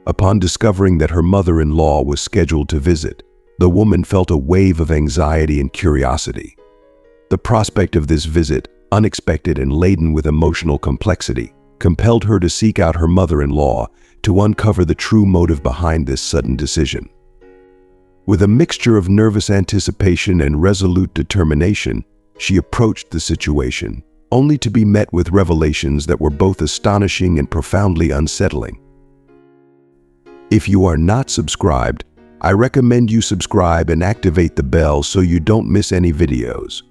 Upon discovering that her mother-in-law was scheduled to visit, the woman felt a wave of anxiety and curiosity. The prospect of this visit, unexpected and laden with emotional complexity, compelled her to seek out her mother-in-law to uncover the true motive behind this sudden decision. With a mixture of nervous anticipation and resolute determination, she approached the situation, only to be met with revelations that were both astonishing and profoundly unsettling. If you are not subscribed, I recommend you subscribe and activate the bell so you don't miss any videos.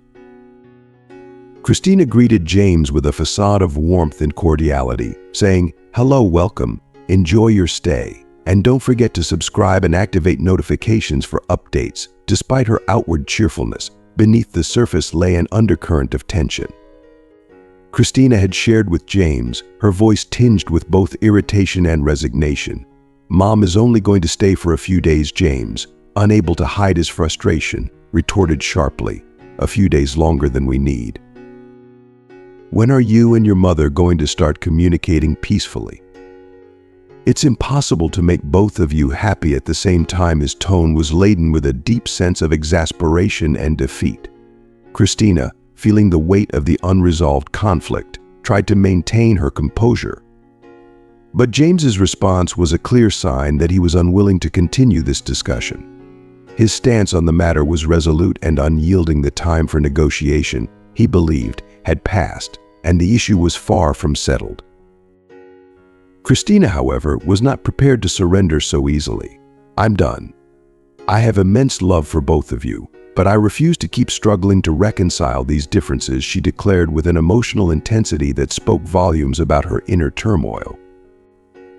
Christina greeted James with a facade of warmth and cordiality, saying, "Hello, welcome, enjoy your stay, and don't forget to subscribe and activate notifications for updates." Despite her outward cheerfulness, beneath the surface lay an undercurrent of tension. Christina had shared with James, her voice tinged with both irritation and resignation. "Mom is only going to stay for a few days," James, unable to hide his frustration, retorted sharply. "A few days longer than we need. When are you and your mother going to start communicating peacefully?" "It's impossible to make both of you happy at the same time." His tone was laden with a deep sense of exasperation and defeat. Christina, feeling the weight of the unresolved conflict, tried to maintain her composure. But James's response was a clear sign that he was unwilling to continue this discussion. His stance on the matter was resolute and unyielding. The time for negotiation, he believed, had passed, and the issue was far from settled. Christina, however, was not prepared to surrender so easily. "I'm done. I have immense love for both of you, but I refuse to keep struggling to reconcile these differences," she declared with an emotional intensity that spoke volumes about her inner turmoil.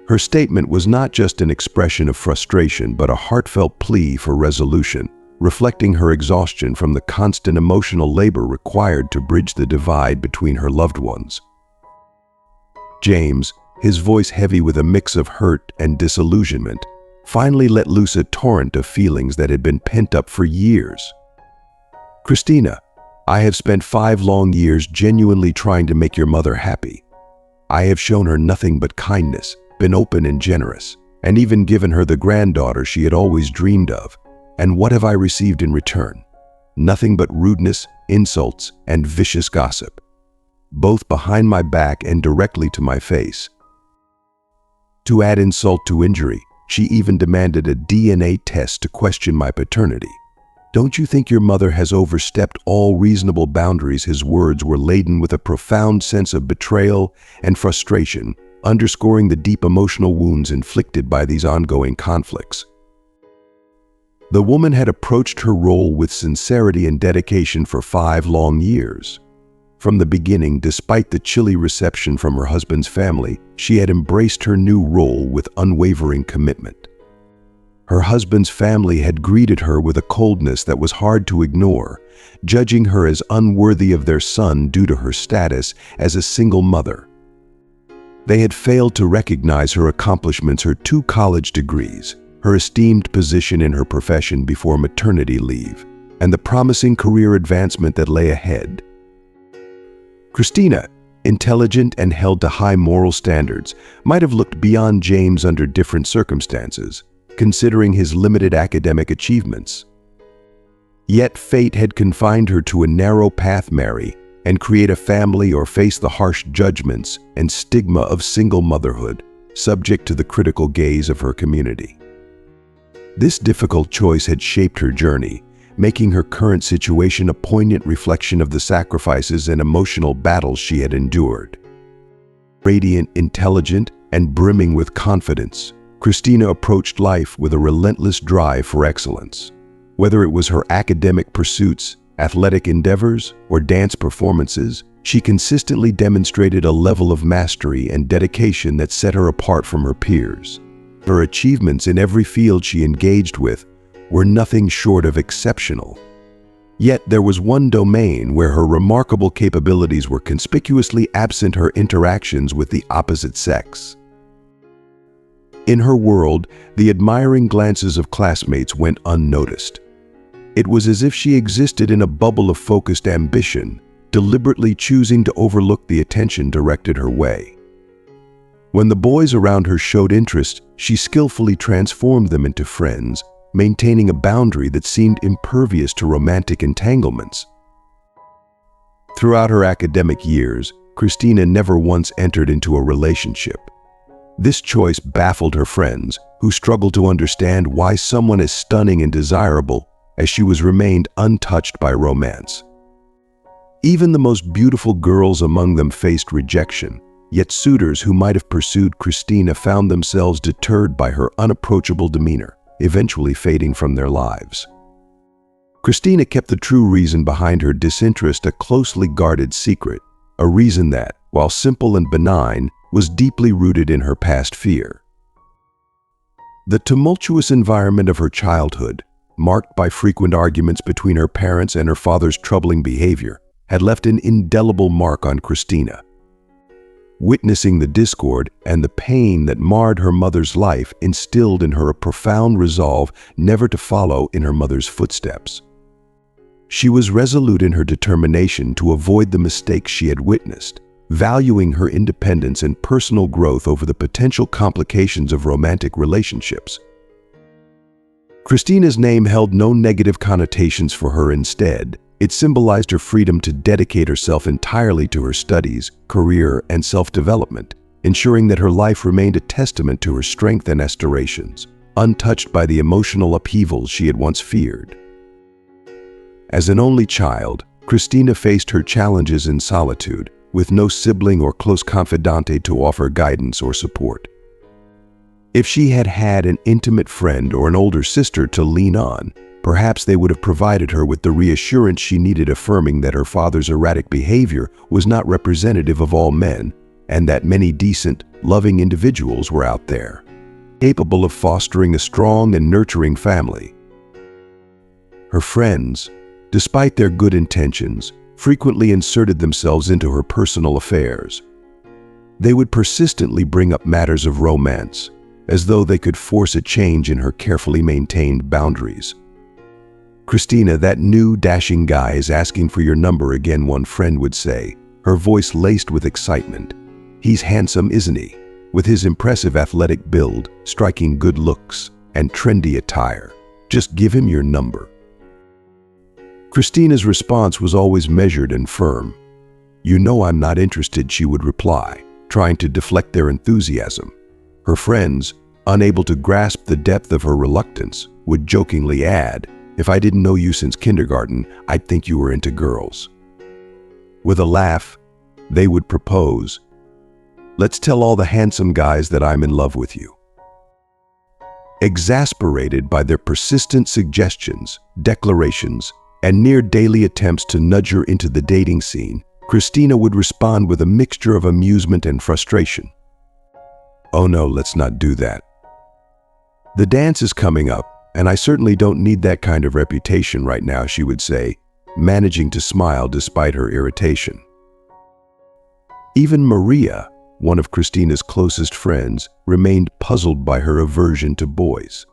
Her statement was not just an expression of frustration, but a heartfelt plea for resolution, reflecting her exhaustion from the constant emotional labor required to bridge the divide between her loved ones. James, his voice heavy with a mix of hurt and disillusionment, finally let loose a torrent of feelings that had been pent up for years. "Christina, I have spent 5 long years genuinely trying to make your mother happy. I have shown her nothing but kindness, been open and generous, and even given her the granddaughter she had always dreamed of. And what have I received in return? Nothing but rudeness, insults, and vicious gossip, both behind my back and directly to my face. To add insult to injury, she even demanded a DNA test to question my paternity. Don't you think your mother has overstepped all reasonable boundaries?" His words were laden with a profound sense of betrayal and frustration, underscoring the deep emotional wounds inflicted by these ongoing conflicts. The woman had approached her role with sincerity and dedication for 5 long years. From the beginning, despite the chilly reception from her husband's family, she had embraced her new role with unwavering commitment. Her husband's family had greeted her with a coldness that was hard to ignore, judging her as unworthy of their son due to her status as a single mother. They had failed to recognize her accomplishments, her 2 college degrees, her esteemed position in her profession before maternity leave, and the promising career advancement that lay ahead. Christina, intelligent and held to high moral standards, might have looked beyond James under different circumstances, considering his limited academic achievements. Yet fate had confined her to a narrow path: marry and create a family or face the harsh judgments and stigma of single motherhood, subject to the critical gaze of her community. This difficult choice had shaped her journey, making her current situation a poignant reflection of the sacrifices and emotional battles she had endured. Radiant, intelligent, and brimming with confidence, Christina approached life with a relentless drive for excellence. Whether it was her academic pursuits, athletic endeavors, or dance performances, she consistently demonstrated a level of mastery and dedication that set her apart from her peers. Her achievements in every field she engaged with were nothing short of exceptional. Yet there was one domain where her remarkable capabilities were conspicuously absent: her interactions with the opposite sex. In her world, the admiring glances of classmates went unnoticed. It was as if she existed in a bubble of focused ambition, deliberately choosing to overlook the attention directed her way. When the boys around her showed interest, she skillfully transformed them into friends, maintaining a boundary that seemed impervious to romantic entanglements. Throughout her academic years, Christina never once entered into a relationship. This choice baffled her friends, who struggled to understand why someone as stunning and desirable as she was remained untouched by romance. Even the most beautiful girls among them faced rejection, yet suitors who might have pursued Christina found themselves deterred by her unapproachable demeanor, eventually fading from their lives. Christina kept the true reason behind her disinterest a closely guarded secret, a reason that, while simple and benign, was deeply rooted in her past fear. The tumultuous environment of her childhood, marked by frequent arguments between her parents and her father's troubling behavior, had left an indelible mark on Christina. Witnessing the discord and the pain that marred her mother's life instilled in her a profound resolve never to follow in her mother's footsteps. She was resolute in her determination to avoid the mistakes she had witnessed, valuing her independence and personal growth over the potential complications of romantic relationships. Christina's name held no negative connotations for her. Instead, it symbolized her freedom to dedicate herself entirely to her studies, career, and self-development, ensuring that her life remained a testament to her strength and aspirations, untouched by the emotional upheavals she had once feared. As an only child, Christina faced her challenges in solitude, with no sibling or close confidante to offer guidance or support. If she had had an intimate friend or an older sister to lean on, perhaps they would have provided her with the reassurance she needed, affirming that her father's erratic behavior was not representative of all men, and that many decent, loving individuals were out there, capable of fostering a strong and nurturing family. Her friends, despite their good intentions, frequently inserted themselves into her personal affairs. They would persistently bring up matters of romance, as though they could force a change in her carefully maintained boundaries. "Christina, that new dashing guy is asking for your number again," one friend would say, her voice laced with excitement. "He's handsome, isn't he? With his impressive athletic build, striking good looks, and trendy attire. Just give him your number." Christina's response was always measured and firm. "You know I'm not interested," she would reply, trying to deflect their enthusiasm. Her friends, unable to grasp the depth of her reluctance, would jokingly add, "If I didn't know you since kindergarten, I'd think you were into girls." With a laugh, they would propose, "Let's tell all the handsome guys that I'm in love with you." Exasperated by their persistent suggestions, declarations, and near-daily attempts to nudge her into the dating scene, Christina would respond with a mixture of amusement and frustration. "Oh no, let's not do that. The dance is coming up, and I certainly don't need that kind of reputation right now," she would say, managing to smile despite her irritation. Even Maria, one of Christina's closest friends, remained puzzled by her aversion to boys.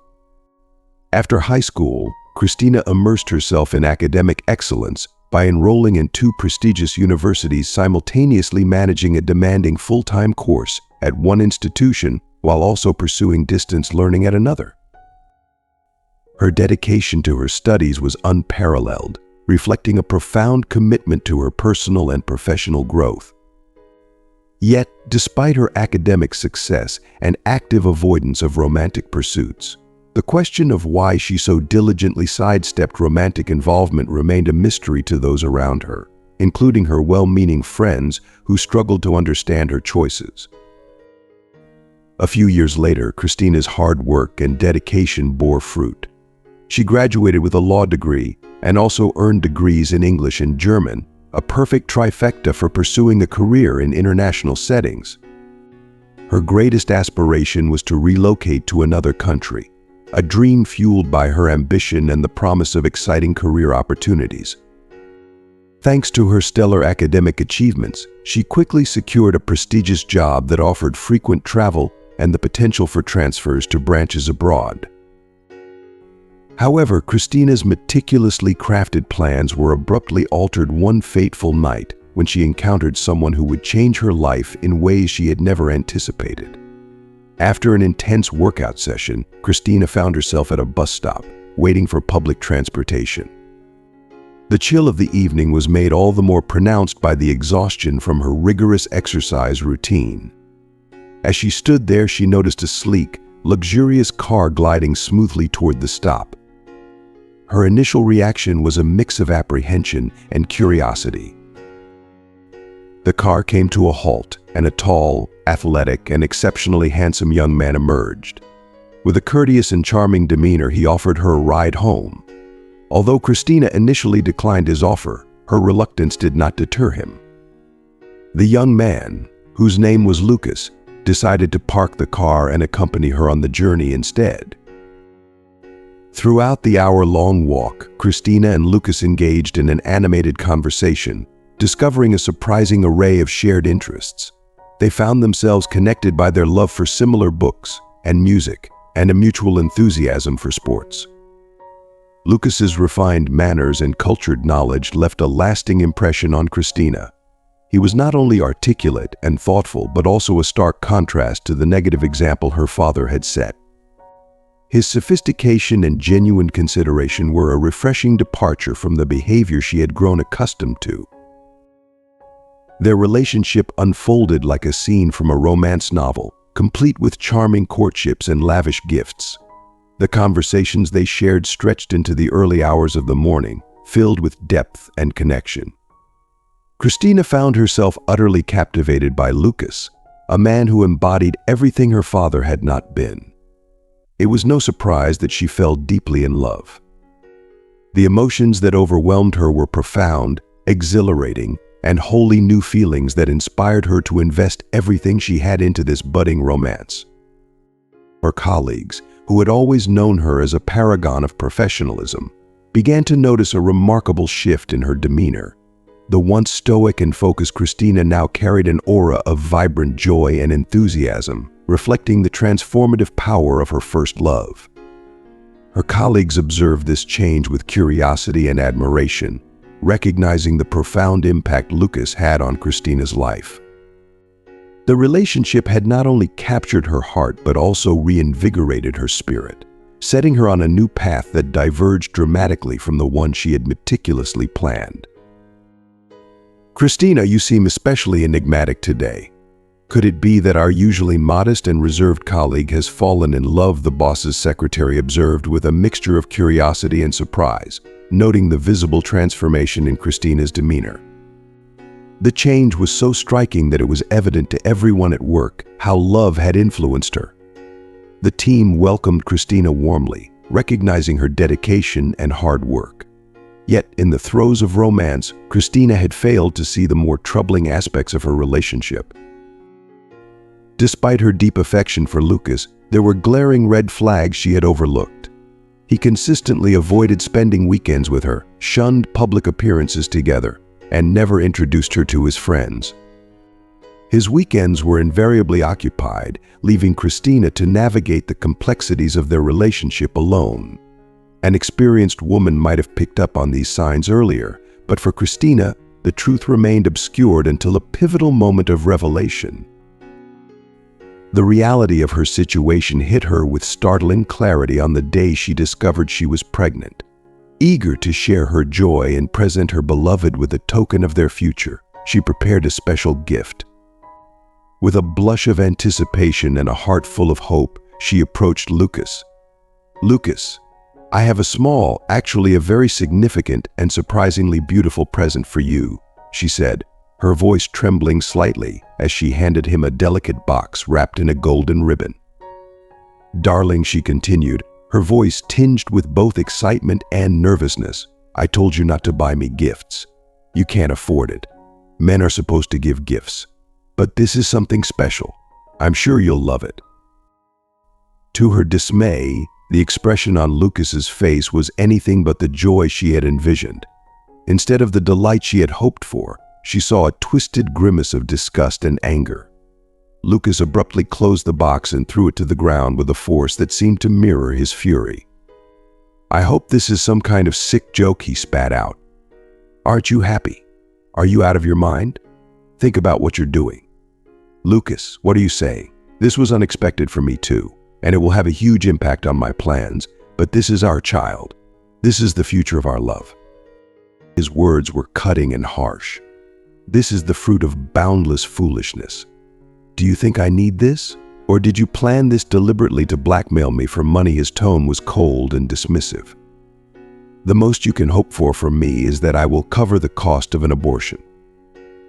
After high school, Christina immersed herself in academic excellence by enrolling in 2 prestigious universities, simultaneously managing a demanding full-time course at one institution while also pursuing distance learning at another. Her dedication to her studies was unparalleled, reflecting a profound commitment to her personal and professional growth. Yet, despite her academic success and active avoidance of romantic pursuits, the question of why she so diligently sidestepped romantic involvement remained a mystery to those around her, including her well-meaning friends who struggled to understand her choices. A few years later, Christina's hard work and dedication bore fruit. She graduated with a law degree and also earned degrees in English and German, a perfect trifecta for pursuing a career in international settings. Her greatest aspiration was to relocate to another country, a dream fueled by her ambition and the promise of exciting career opportunities. Thanks to her stellar academic achievements, she quickly secured a prestigious job that offered frequent travel and the potential for transfers to branches abroad. However, Christina's meticulously crafted plans were abruptly altered one fateful night when she encountered someone who would change her life in ways she had never anticipated. After an intense workout session, Christina found herself at a bus stop, waiting for public transportation. The chill of the evening was made all the more pronounced by the exhaustion from her rigorous exercise routine. As she stood there, she noticed a sleek, luxurious car gliding smoothly toward the stop. Her initial reaction was a mix of apprehension and curiosity. The car came to a halt, and a tall, athletic, and exceptionally handsome young man emerged. With a courteous and charming demeanor, he offered her a ride home. Although Christina initially declined his offer, her reluctance did not deter him. The young man, whose name was Lucas, decided to park the car and accompany her on the journey instead. Throughout the hour-long walk, Christina and Lucas engaged in an animated conversation, discovering a surprising array of shared interests. They found themselves connected by their love for similar books and music, and a mutual enthusiasm for sports. Lucas's refined manners and cultured knowledge left a lasting impression on Christina. He was not only articulate and thoughtful, but also a stark contrast to the negative example her father had set. His sophistication and genuine consideration were a refreshing departure from the behavior she had grown accustomed to. Their relationship unfolded like a scene from a romance novel, complete with charming courtships and lavish gifts. The conversations they shared stretched into the early hours of the morning, filled with depth and connection. Christina found herself utterly captivated by Lucas, a man who embodied everything her father had not been. It was no surprise that she fell deeply in love. The emotions that overwhelmed her were profound, exhilarating, and wholly new feelings that inspired her to invest everything she had into this budding romance. Her colleagues, who had always known her as a paragon of professionalism, began to notice a remarkable shift in her demeanor. The once stoic and focused Christina now carried an aura of vibrant joy and enthusiasm, reflecting the transformative power of her first love. Her colleagues observed this change with curiosity and admiration, recognizing the profound impact Lucas had on Christina's life. The relationship had not only captured her heart but also reinvigorated her spirit, setting her on a new path that diverged dramatically from the one she had meticulously planned. "Christina, you seem especially enigmatic today. Could it be that our usually modest and reserved colleague has fallen in love?" the boss's secretary observed with a mixture of curiosity and surprise, noting the visible transformation in Christina's demeanor. The change was so striking that it was evident to everyone at work how love had influenced her. The team welcomed Christina warmly, recognizing her dedication and hard work. Yet, in the throes of romance, Christina had failed to see the more troubling aspects of her relationship. Despite her deep affection for Lucas, there were glaring red flags she had overlooked. He consistently avoided spending weekends with her, shunned public appearances together, and never introduced her to his friends. His weekends were invariably occupied, leaving Christina to navigate the complexities of their relationship alone. An experienced woman might have picked up on these signs earlier, but for Christina, the truth remained obscured until a pivotal moment of revelation. The reality of her situation hit her with startling clarity on the day she discovered she was pregnant. Eager to share her joy and present her beloved with a token of their future, she prepared a special gift. With a blush of anticipation and a heart full of hope, she approached Lucas. "Lucas, I have a small, actually a very significant and surprisingly beautiful present for you," she said, her voice trembling slightly as she handed him a delicate box wrapped in a golden ribbon. "Darling," she continued, her voice tinged with both excitement and nervousness, "I told you not to buy me gifts. You can't afford it. Men are supposed to give gifts. But this is something special. I'm sure you'll love it." To her dismay, the expression on Lucas's face was anything but the joy she had envisioned. Instead of the delight she had hoped for, she saw a twisted grimace of disgust and anger. Lucas abruptly closed the box and threw it to the ground with a force that seemed to mirror his fury. "I hope this is some kind of sick joke," he spat out. "Aren't you happy? Are you out of your mind? Think about what you're doing. Lucas, what are you saying? This was unexpected for me too, and it will have a huge impact on my plans, but this is our child. This is the future of our love. His words were cutting and harsh. This is the fruit of boundless foolishness. Do you think I need this? Or did you plan this deliberately to blackmail me for money? His tone was cold and dismissive. The most you can hope for from me is that I will cover the cost of an abortion.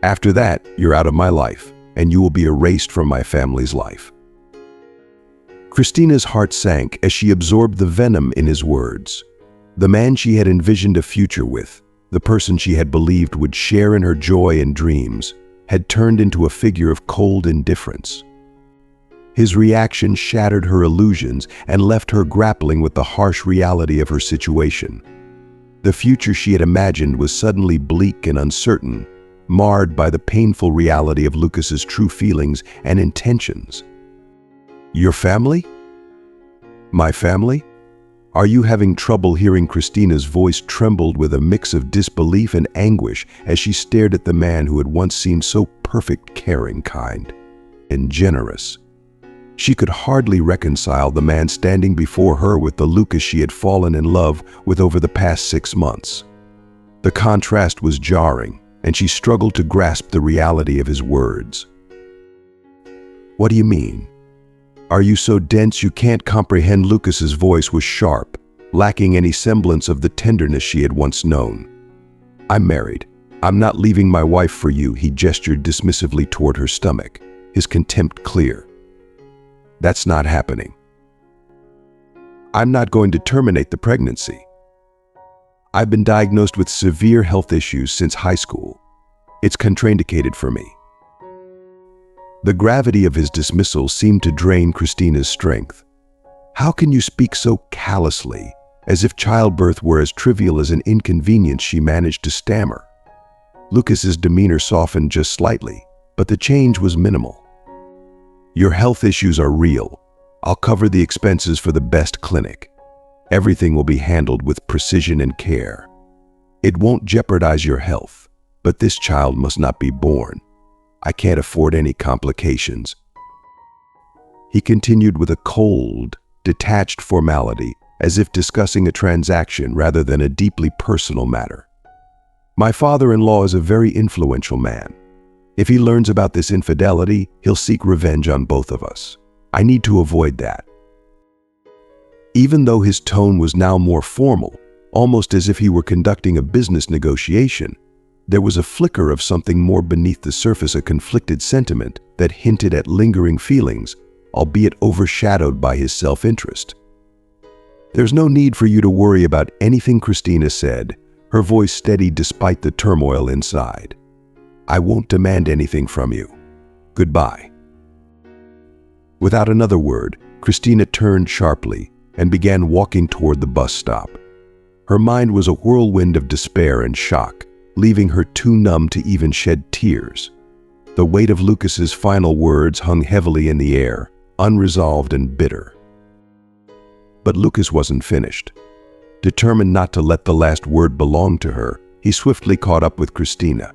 After that, you're out of my life, and you will be erased from my family's life. Christina's heart sank as she absorbed the venom in his words. The man she had envisioned a future with, the person she had believed would share in her joy and dreams, had turned into a figure of cold indifference. His reaction shattered her illusions and left her grappling with the harsh reality of her situation. The future she had imagined was suddenly bleak and uncertain, marred by the painful reality of Lucas's true feelings and intentions. Your family? My family? Are you having trouble hearing? Christina's voice trembled with a mix of disbelief and anguish as she stared at the man who had once seemed so perfect, caring, kind, and generous. She could hardly reconcile the man standing before her with the Lucas she had fallen in love with over the past 6 months. The contrast was jarring, and she struggled to grasp the reality of his words. What do you mean? Are you so dense you can't comprehend? Lucas's voice was sharp, lacking any semblance of the tenderness she had once known. I'm married. I'm not leaving my wife for you. He gestured dismissively toward her stomach, his contempt clear. That's not happening. I'm not going to terminate the pregnancy. I've been diagnosed with severe health issues since high school. It's contraindicated for me. The gravity of his dismissal seemed to drain Christina's strength. How can you speak so callously, as if childbirth were as trivial as an inconvenience? She managed to stammer. Lucas's demeanor softened just slightly, but the change was minimal. Your health issues are real. I'll cover the expenses for the best clinic. Everything will be handled with precision and care. It won't jeopardize your health, but this child must not be born. I can't afford any complications. He continued with a cold, detached formality, as if discussing a transaction rather than a deeply personal matter. My father-in-law is a very influential man. If he learns about this infidelity, he'll seek revenge on both of us. I need to avoid that. Even though his tone was now more formal, almost as if he were conducting a business negotiation, there was a flicker of something more beneath the surface, a conflicted sentiment that hinted at lingering feelings, albeit overshadowed by his self-interest. There's no need for you to worry about anything, Christina said, her voice steady despite the turmoil inside. I won't demand anything from you. Goodbye. Without another word, Christina turned sharply and began walking toward the bus stop. Her mind was a whirlwind of despair and shock, leaving her too numb to even shed tears. The weight of Lucas's final words hung heavily in the air, unresolved and bitter. But Lucas wasn't finished. Determined not to let the last word belong to her, he swiftly caught up with Christina.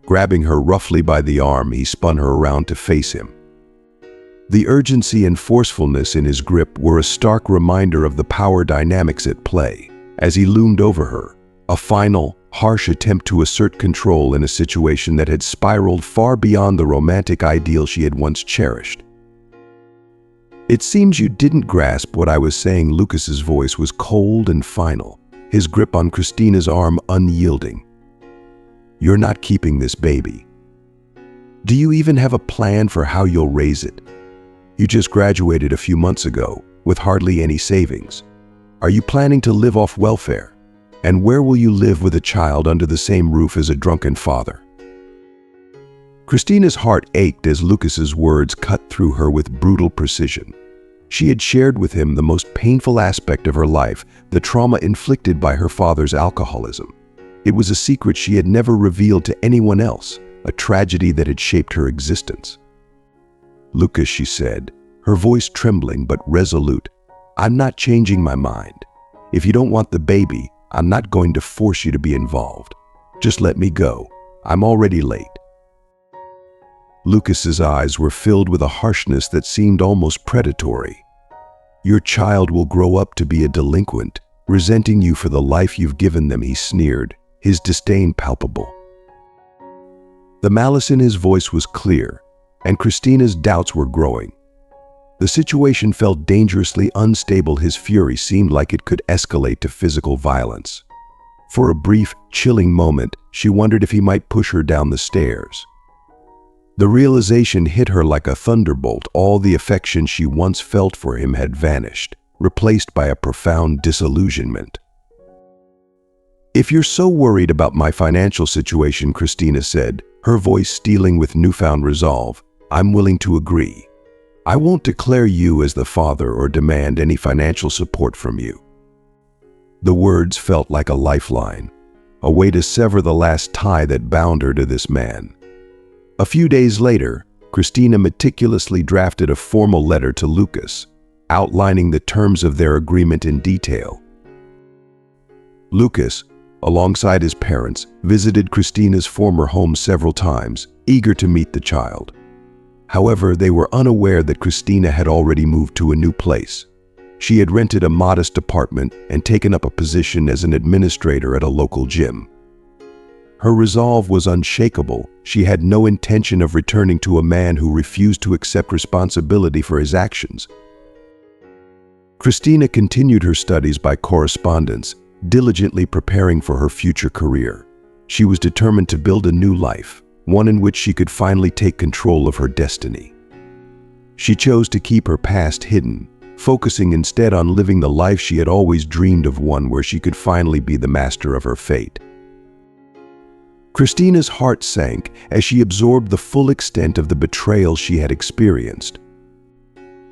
Grabbing her roughly by the arm, he spun her around to face him. The urgency and forcefulness in his grip were a stark reminder of the power dynamics at play as he loomed over her, a final, harsh attempt to assert control in a situation that had spiraled far beyond the romantic ideal she had once cherished. It seems you didn't grasp what I was saying. Lucas's voice was cold and final, his grip on Christina's arm unyielding. You're not keeping this baby. Do you even have a plan for how you'll raise it? You just graduated a few months ago with hardly any savings. Are you planning to live off welfare? And where will you live with a child under the same roof as a drunken father? Christina's heart ached as Lucas's words cut through her with brutal precision. She had shared with him the most painful aspect of her life, the trauma inflicted by her father's alcoholism. It was a secret she had never revealed to anyone else, a tragedy that had shaped her existence. Lucas, she said, her voice trembling but resolute, I'm not changing my mind. If you don't want the baby, I'm not going to force you to be involved. Just let me go. I'm already late." Lucas's eyes were filled with a harshness that seemed almost predatory. "Your child will grow up to be a delinquent, resenting you for the life you've given them," he sneered, his disdain palpable. The malice in his voice was clear, and Christina's doubts were growing. The situation felt dangerously unstable. His fury seemed like it could escalate to physical violence. For a brief, chilling moment, she wondered if he might push her down the stairs. The realization hit her like a thunderbolt. All the affection she once felt for him had vanished, replaced by a profound disillusionment. "If you're so worried about my financial situation," Christina said, her voice stealing with newfound resolve, "I'm willing to agree. I won't declare you as the father or demand any financial support from you." The words felt like a lifeline, a way to sever the last tie that bound her to this man. A few days later, Christina meticulously drafted a formal letter to Lucas, outlining the terms of their agreement in detail. Lucas, alongside his parents, visited Christina's former home several times, eager to meet the child. However, they were unaware that Christina had already moved to a new place. She had rented a modest apartment and taken up a position as an administrator at a local gym. Her resolve was unshakable. She had no intention of returning to a man who refused to accept responsibility for his actions. Christina continued her studies by correspondence, diligently preparing for her future career. She was determined to build a new life, one in which she could finally take control of her destiny. She chose to keep her past hidden, focusing instead on living the life she had always dreamed of, one where she could finally be the master of her fate. Christina's heart sank as she absorbed the full extent of the betrayal she had experienced.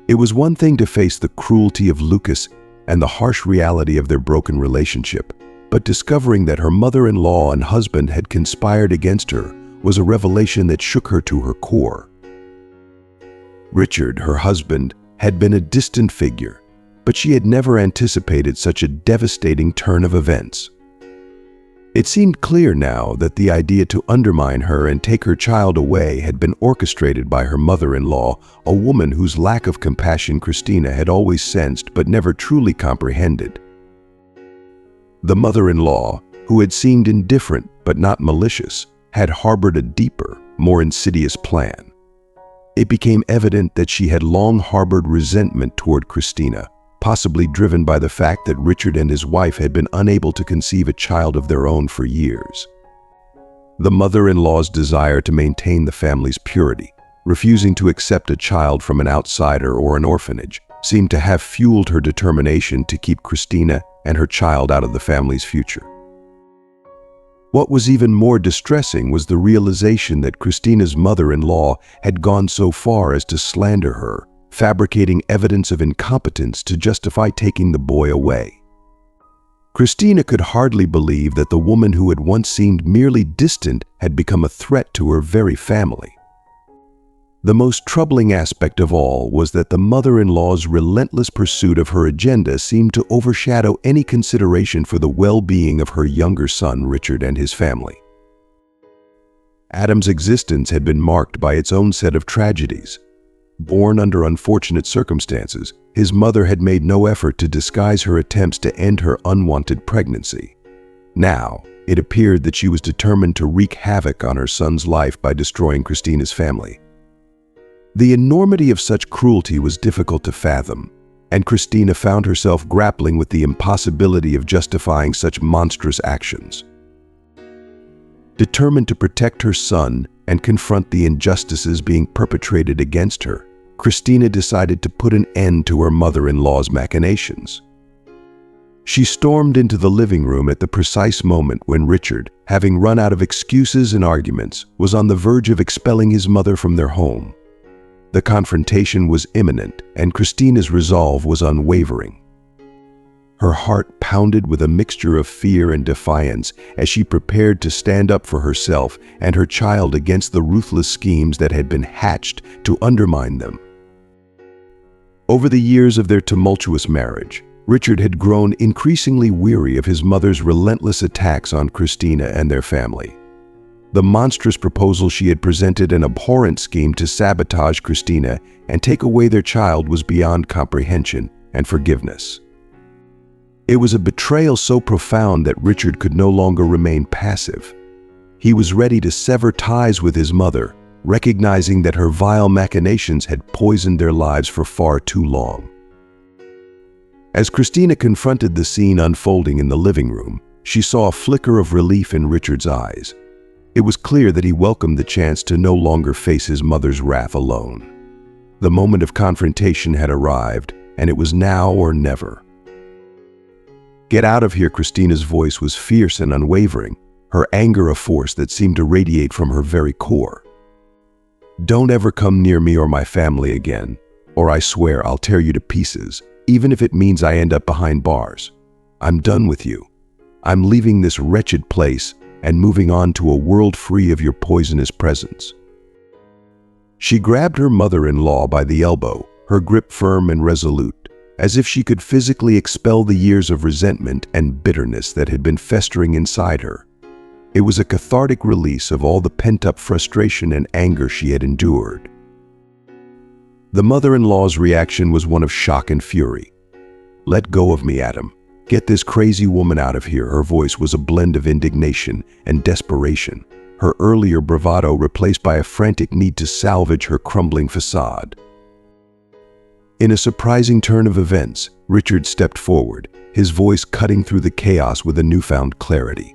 It was one thing to face the cruelty of Lucas and the harsh reality of their broken relationship, but discovering that her mother-in-law and husband had conspired against her was a revelation that shook her to her core. Richard, her husband, had been a distant figure, but she had never anticipated such a devastating turn of events. It seemed clear now that the idea to undermine her and take her child away had been orchestrated by her mother-in-law, a woman whose lack of compassion Christina had always sensed but never truly comprehended. The mother-in-law, who had seemed indifferent but not malicious, had harbored a deeper, more insidious plan. It became evident that she had long harbored resentment toward Christina, possibly driven by the fact that Richard and his wife had been unable to conceive a child of their own for years. The mother-in-law's desire to maintain the family's purity, refusing to accept a child from an outsider or an orphanage, seemed to have fueled her determination to keep Christina and her child out of the family's future. What was even more distressing was the realization that Christina's mother-in-law had gone so far as to slander her, fabricating evidence of incompetence to justify taking the boy away. Christina could hardly believe that the woman who had once seemed merely distant had become a threat to her very family. The most troubling aspect of all was that the mother-in-law's relentless pursuit of her agenda seemed to overshadow any consideration for the well-being of her younger son, Richard, and his family. Adam's existence had been marked by its own set of tragedies. Born under unfortunate circumstances, his mother had made no effort to disguise her attempts to end her unwanted pregnancy. Now, it appeared that she was determined to wreak havoc on her son's life by destroying Christina's family. The enormity of such cruelty was difficult to fathom, and Christina found herself grappling with the impossibility of justifying such monstrous actions. Determined to protect her son and confront the injustices being perpetrated against her, Christina decided to put an end to her mother-in-law's machinations. She stormed into the living room at the precise moment when Richard, having run out of excuses and arguments, was on the verge of expelling his mother from their home. The confrontation was imminent, and Christina's resolve was unwavering. Her heart pounded with a mixture of fear and defiance as she prepared to stand up for herself and her child against the ruthless schemes that had been hatched to undermine them. Over the years of their tumultuous marriage, Richard had grown increasingly weary of his mother's relentless attacks on Christina and their family. The monstrous proposal she had presented, an abhorrent scheme to sabotage Christina and take away their child, was beyond comprehension and forgiveness. It was a betrayal so profound that Richard could no longer remain passive. He was ready to sever ties with his mother, recognizing that her vile machinations had poisoned their lives for far too long. As Christina confronted the scene unfolding in the living room, she saw a flicker of relief in Richard's eyes. It was clear that he welcomed the chance to no longer face his mother's wrath alone. The moment of confrontation had arrived, and it was now or never. "Get out of here," Christina's voice was fierce and unwavering, her anger a force that seemed to radiate from her very core. "Don't ever come near me or my family again, or I swear I'll tear you to pieces, even if it means I end up behind bars. I'm done with you. I'm leaving this wretched place and moving on to a world free of your poisonous presence." She grabbed her mother-in-law by the elbow, her grip firm and resolute, as if she could physically expel the years of resentment and bitterness that had been festering inside her. It was a cathartic release of all the pent-up frustration and anger she had endured. The mother-in-law's reaction was one of shock and fury. "Let go of me, Adam. Get this crazy woman out of here." Her voice was a blend of indignation and desperation, her earlier bravado replaced by a frantic need to salvage her crumbling facade. In a surprising turn of events, Richard stepped forward, his voice cutting through the chaos with a newfound clarity.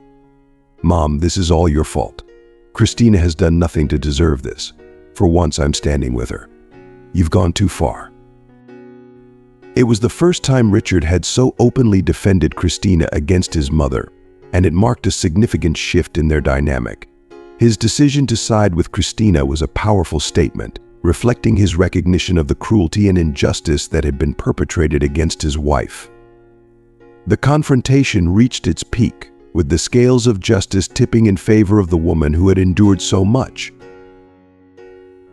"Mom, this is all your fault. Christina has done nothing to deserve this. For once, I'm standing with her. You've gone too far." It was the first time Richard had so openly defended Christina against his mother, and it marked a significant shift in their dynamic. His decision to side with Christina was a powerful statement, reflecting his recognition of the cruelty and injustice that had been perpetrated against his wife. The confrontation reached its peak, with the scales of justice tipping in favor of the woman who had endured so much.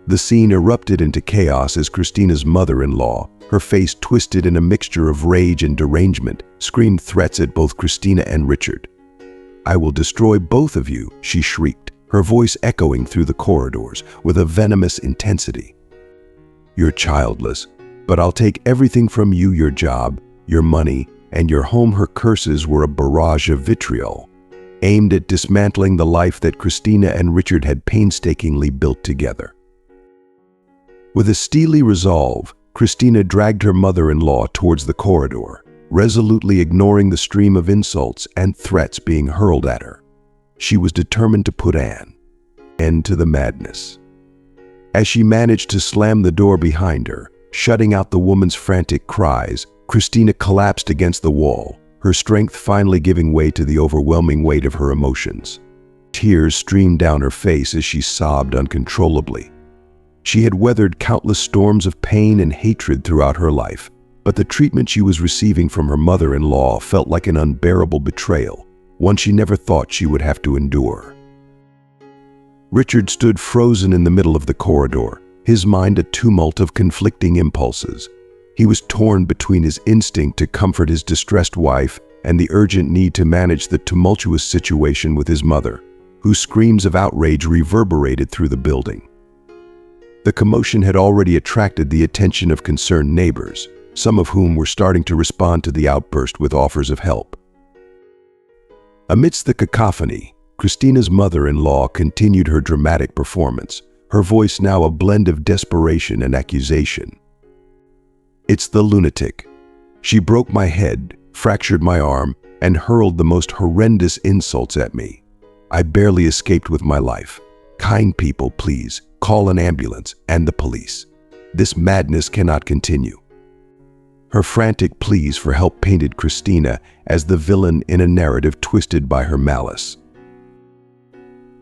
The scene erupted into chaos as Christina's mother-in-law, her face twisted in a mixture of rage and derangement, screamed threats at both Christina and Richard. "I will destroy both of you," she shrieked, her voice echoing through the corridors with a venomous intensity. "You're childless, but I'll take everything from you, your job, your money, and your home." Her curses were a barrage of vitriol, aimed at dismantling the life that Christina and Richard had painstakingly built together. With a steely resolve, Christina dragged her mother-in-law towards the corridor, resolutely ignoring the stream of insults and threats being hurled at her. She was determined to put an end to the madness. As she managed to slam the door behind her, shutting out the woman's frantic cries, Christina collapsed against the wall, her strength finally giving way to the overwhelming weight of her emotions. Tears streamed down her face as she sobbed uncontrollably. She had weathered countless storms of pain and hatred throughout her life, but the treatment she was receiving from her mother-in-law felt like an unbearable betrayal, one she never thought she would have to endure. Richard stood frozen in the middle of the corridor, his mind a tumult of conflicting impulses. He was torn between his instinct to comfort his distressed wife and the urgent need to manage the tumultuous situation with his mother, whose screams of outrage reverberated through the building. The commotion had already attracted the attention of concerned neighbors, some of whom were starting to respond to the outburst with offers of help. Amidst the cacophony, Christina's mother-in-law continued her dramatic performance, her voice now a blend of desperation and accusation. "It's the lunatic. She broke my head, fractured my arm, and hurled the most horrendous insults at me. I barely escaped with my life. Kind people, please, call an ambulance and the police. This madness cannot continue." Her frantic pleas for help painted Christina as the villain in a narrative twisted by her malice.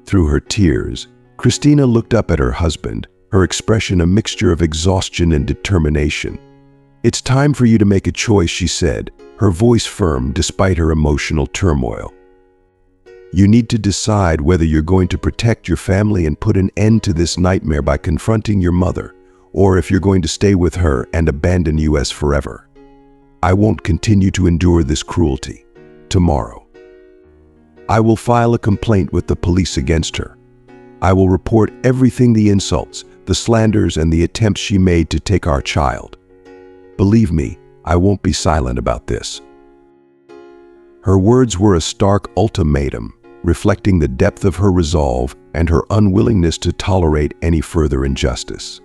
Through her tears, Christina looked up at her husband, her expression a mixture of exhaustion and determination. "It's time for you to make a choice," she said, her voice firm despite her emotional turmoil. "You need to decide whether you're going to protect your family and put an end to this nightmare by confronting your mother, or if you're going to stay with her and abandon us forever. I won't continue to endure this cruelty. Tomorrow, I will file a complaint with the police against her. I will report everything, the insults, the slanders, and the attempts she made to take our child. Believe me, I won't be silent about this." Her words were a stark ultimatum, reflecting the depth of her resolve and her unwillingness to tolerate any further injustice.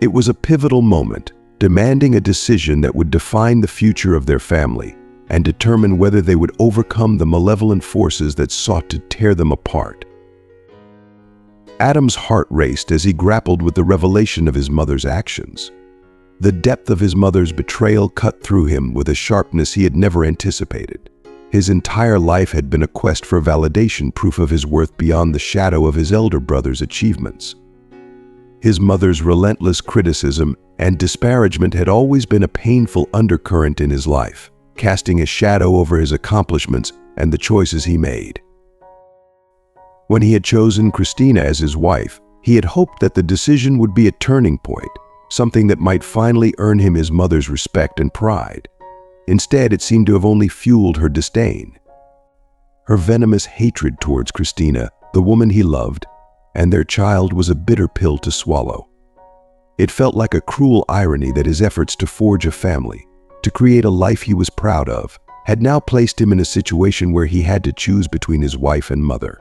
It was a pivotal moment, demanding a decision that would define the future of their family and determine whether they would overcome the malevolent forces that sought to tear them apart. Adam's heart raced as he grappled with the revelation of his mother's actions. The depth of his mother's betrayal cut through him with a sharpness he had never anticipated. His entire life had been a quest for validation, proof of his worth beyond the shadow of his elder brother's achievements. His mother's relentless criticism and disparagement had always been a painful undercurrent in his life, casting a shadow over his accomplishments and the choices he made. When he had chosen Christina as his wife, he had hoped that the decision would be a turning point, something that might finally earn him his mother's respect and pride. Instead, it seemed to have only fueled her disdain. Her venomous hatred towards Christina, the woman he loved, and their child was a bitter pill to swallow. It felt like a cruel irony that his efforts to forge a family, to create a life he was proud of, had now placed him in a situation where he had to choose between his wife and mother.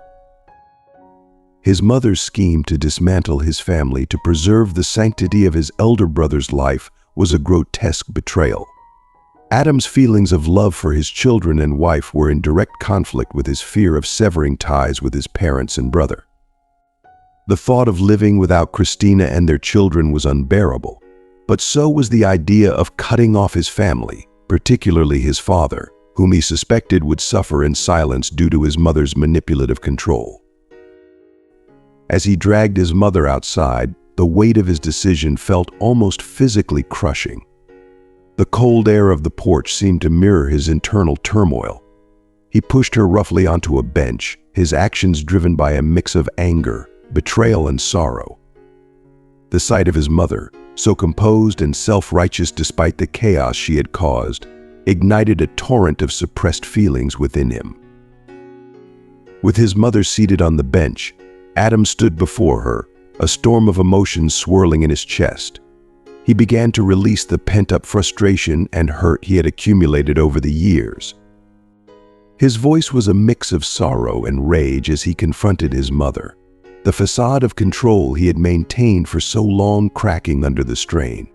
His mother's scheme to dismantle his family to preserve the sanctity of his elder brother's life was a grotesque betrayal. Adam's feelings of love for his children and wife were in direct conflict with his fear of severing ties with his parents and brother. The thought of living without Christina and their children was unbearable, but so was the idea of cutting off his family, particularly his father, whom he suspected would suffer in silence due to his mother's manipulative control. As he dragged his mother outside, the weight of his decision felt almost physically crushing. The cold air of the porch seemed to mirror his internal turmoil. He pushed her roughly onto a bench, his actions driven by a mix of anger, betrayal, and sorrow. The sight of his mother, so composed and self-righteous despite the chaos she had caused, ignited a torrent of suppressed feelings within him. With his mother seated on the bench, Adam stood before her, a storm of emotions swirling in his chest. He began to release the pent-up frustration and hurt he had accumulated over the years. His voice was a mix of sorrow and rage as he confronted his mother, the facade of control he had maintained for so long cracking under the strain.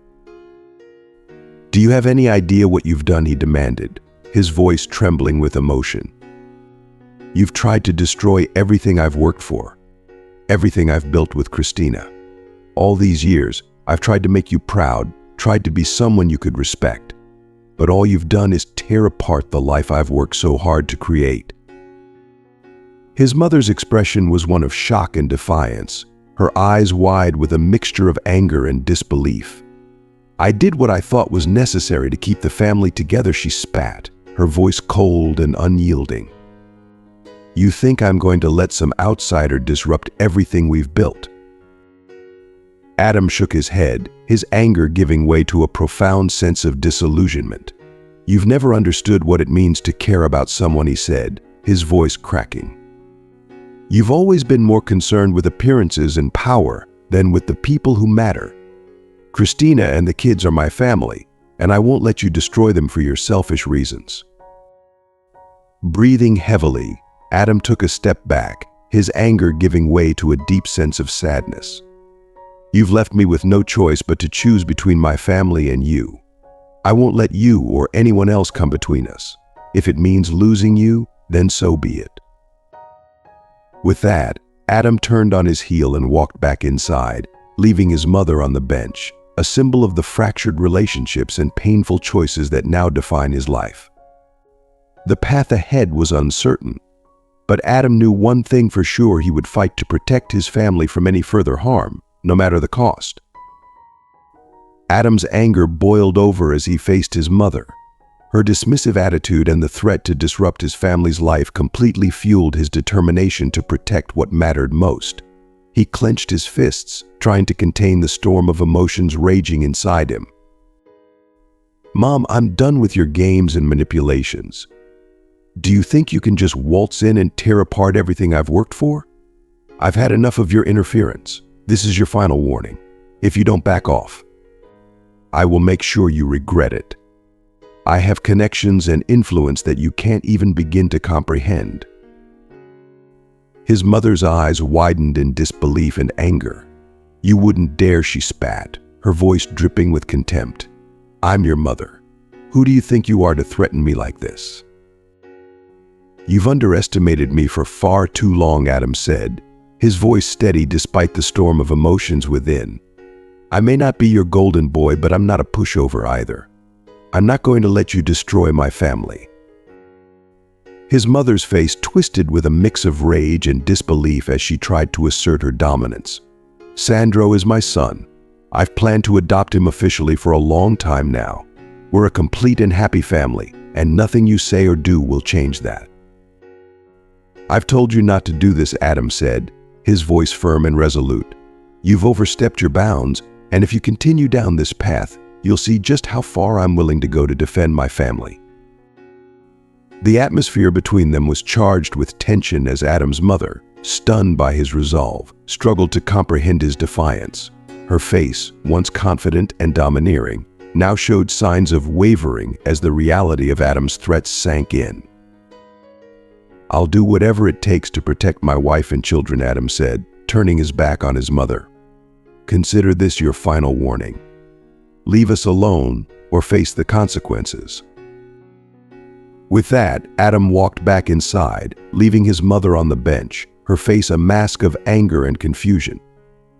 "Do you have any idea what you've done?" he demanded, his voice trembling with emotion. "You've tried to destroy everything I've worked for, everything I've built with Christina. All these years, I've tried to make you proud, tried to be someone you could respect. But all you've done is tear apart the life I've worked so hard to create." His mother's expression was one of shock and defiance, her eyes wide with a mixture of anger and disbelief. "I did what I thought was necessary to keep the family together," she spat, her voice cold and unyielding. "You think I'm going to let some outsider disrupt everything we've built?" Adam shook his head, his anger giving way to a profound sense of disillusionment. "You've never understood what it means to care about someone," he said, his voice cracking. "You've always been more concerned with appearances and power than with the people who matter. Christina and the kids are my family, and I won't let you destroy them for your selfish reasons." Breathing heavily, Adam took a step back, his anger giving way to a deep sense of sadness. "You've left me with no choice but to choose between my family and you. I won't let you or anyone else come between us. If it means losing you, then so be it." With that, Adam turned on his heel and walked back inside, leaving his mother on the bench, a symbol of the fractured relationships and painful choices that now define his life. The path ahead was uncertain, but Adam knew one thing for sure: he would fight to protect his family from any further harm, no matter the cost. Adam's anger boiled over as he faced his mother. Her dismissive attitude and the threat to disrupt his family's life completely fueled his determination to protect what mattered most. He clenched his fists, trying to contain the storm of emotions raging inside him. "Mom, I'm done with your games and manipulations. Do you think you can just waltz in and tear apart everything I've worked for?" I've had enough of your interference. This is your final warning. If you don't back off, I will make sure you regret it. I have connections and influence that you can't even begin to comprehend." His mother's eyes widened in disbelief and anger. "You wouldn't dare," she spat, her voice dripping with contempt. "I'm your mother. Who do you think you are to threaten me like this?" "You've underestimated me for far too long," Adam said, his voice steady despite the storm of emotions within. "I may not be your golden boy, but I'm not a pushover either. I'm not going to let you destroy my family." His mother's face twisted with a mix of rage and disbelief as she tried to assert her dominance. "Sandro is my son. I've planned to adopt him officially for a long time now. We're a complete and happy family, and nothing you say or do will change that." "I've told you not to do this," Adam said, his voice firm and resolute. "You've overstepped your bounds, and if you continue down this path, you'll see just how far I'm willing to go to defend my family." The atmosphere between them was charged with tension as Adam's mother, stunned by his resolve, struggled to comprehend his defiance. Her face, once confident and domineering, now showed signs of wavering as the reality of Adam's threats sank in. "I'll do whatever it takes to protect my wife and children," Adam said, turning his back on his mother. "Consider this your final warning. Leave us alone or face the consequences." With that, Adam walked back inside, leaving his mother on the bench, her face a mask of anger and confusion.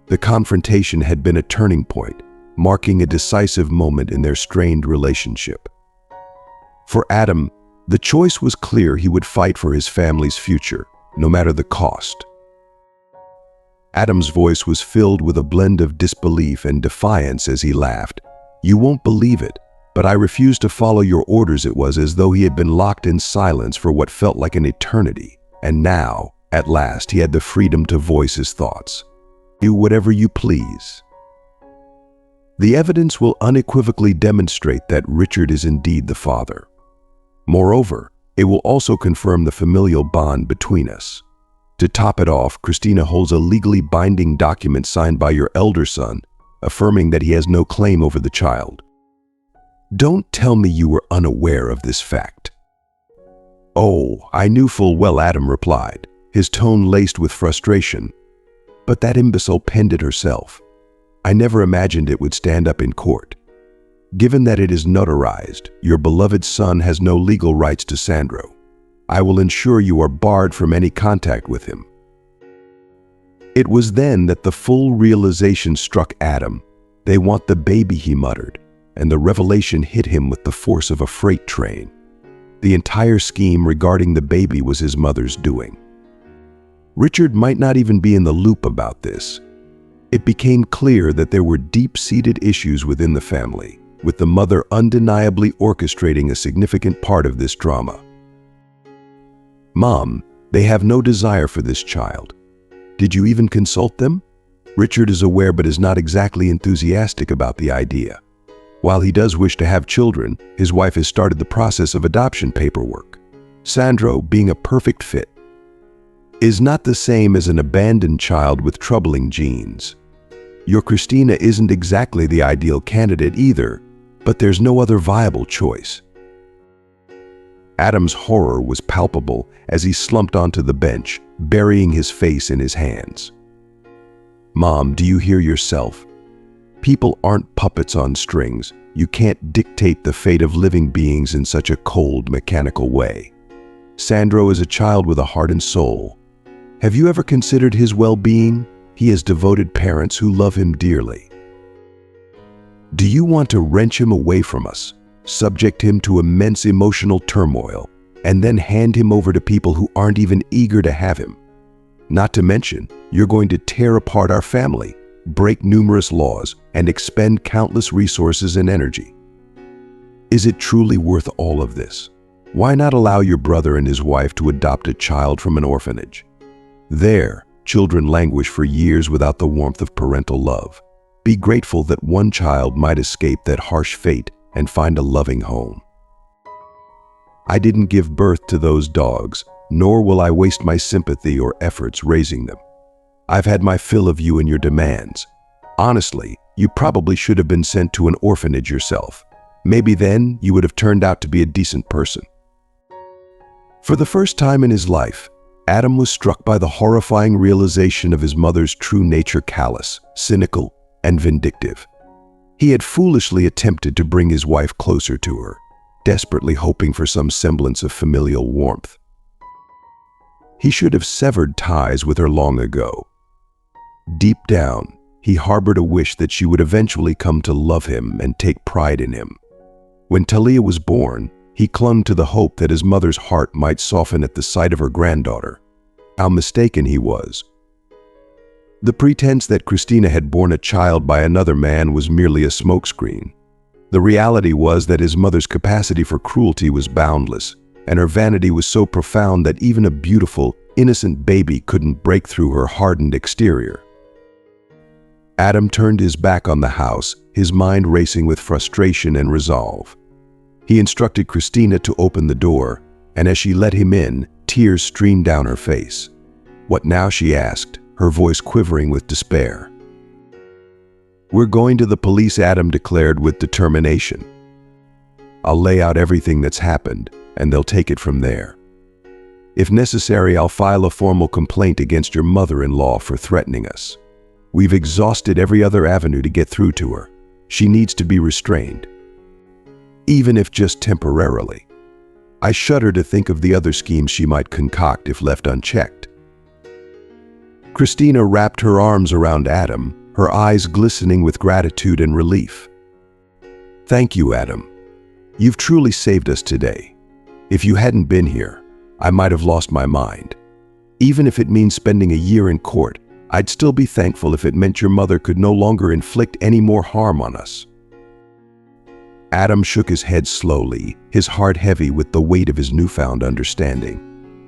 The confrontation had been a turning point, marking a decisive moment in their strained relationship. For Adam, the choice was clear: he would fight for his family's future, no matter the cost. Adam's voice was filled with a blend of disbelief and defiance as he laughed. "You won't believe it, but I refuse to follow your orders." It was as though he had been locked in silence for what felt like an eternity, and now, at last, he had the freedom to voice his thoughts. "Do whatever you please." The evidence will unequivocally demonstrate that Richard is indeed the father. Moreover, it will also confirm the familial bond between us. To top it off, Christina holds a legally binding document signed by your elder son, affirming that he has no claim over the child. "Don't tell me you were unaware of this fact." "Oh, I knew full well," Adam replied, his tone laced with frustration. "But that imbecile penned it herself. I never imagined it would stand up in court. Given that it is notarized, your beloved son has no legal rights to Sandro. I will ensure you are barred from any contact with him." It was then that the full realization struck Adam. "They want the baby," he muttered, and the revelation hit him with the force of a freight train. The entire scheme regarding the baby was his mother's doing. Richard might not even be in the loop about this. It became clear that there were deep-seated issues within the family, with the mother undeniably orchestrating a significant part of this drama. "Mom, they have no desire for this child. Did you even consult them?" Richard is aware but is not exactly enthusiastic about the idea. While he does wish to have children, his wife has started the process of adoption paperwork. Sandro, being a perfect fit, is not the same as an abandoned child with troubling genes. Your Christina isn't exactly the ideal candidate either, but there's no other viable choice. Adam's horror was palpable as he slumped onto the bench, burying his face in his hands. "Mom, do you hear yourself? People aren't puppets on strings. You can't dictate the fate of living beings in such a cold, mechanical way. Sandro is a child with a heart and soul. Have you ever considered his well-being? He has devoted parents who love him dearly. Do you want to wrench him away from us, subject him to immense emotional turmoil, and then hand him over to people who aren't even eager to have him? Not to mention, you're going to tear apart our family, break numerous laws, and expend countless resources and energy. Is it truly worth all of this? Why not allow your brother and his wife to adopt a child from an orphanage? There, children languish for years without the warmth of parental love. Be grateful that one child might escape that harsh fate and find a loving home. I didn't give birth to those dogs, nor will I waste my sympathy or efforts raising them. I've had my fill of you and your demands. Honestly, you probably should have been sent to an orphanage yourself. Maybe then you would have turned out to be a decent person." For the first time in his life, Adam was struck by the horrifying realization of his mother's true nature: callous, cynical, and vindictive. He had foolishly attempted to bring his wife closer to her, desperately hoping for some semblance of familial warmth. He should have severed ties with her long ago. Deep down, he harbored a wish that she would eventually come to love him and take pride in him. When Talia was born, he clung to the hope that his mother's heart might soften at the sight of her granddaughter. How mistaken he was. The pretense that Christina had borne a child by another man was merely a smokescreen. The reality was that his mother's capacity for cruelty was boundless, and her vanity was so profound that even a beautiful, innocent baby couldn't break through her hardened exterior. Adam turned his back on the house, his mind racing with frustration and resolve. He instructed Christina to open the door, and as she let him in, tears streamed down her face. "What now?" she asked, her voice quivering with despair. "We're going to the police," Adam declared with determination. "I'll lay out everything that's happened, and they'll take it from there. If necessary, I'll file a formal complaint against your mother-in-law for threatening us. We've exhausted every other avenue to get through to her. She needs to be restrained, even if just temporarily. I shudder to think of the other schemes she might concoct if left unchecked." Christina wrapped her arms around Adam, her eyes glistening with gratitude and relief. "Thank you, Adam. You've truly saved us today. If you hadn't been here, I might have lost my mind. Even if it means spending a year in court, I'd still be thankful if it meant your mother could no longer inflict any more harm on us." Adam shook his head slowly, his heart heavy with the weight of his newfound understanding.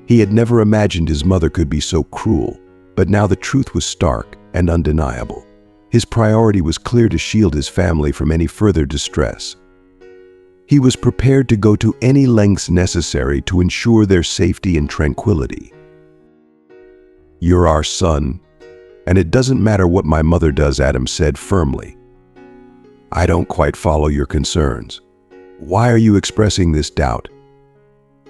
He had never imagined his mother could be so cruel, but now the truth was stark and undeniable. His priority was clear: to shield his family from any further distress. He was prepared to go to any lengths necessary to ensure their safety and tranquility. "You're our son, and it doesn't matter what my mother does," Adam said firmly. "I don't quite follow your concerns. Why are you expressing this doubt?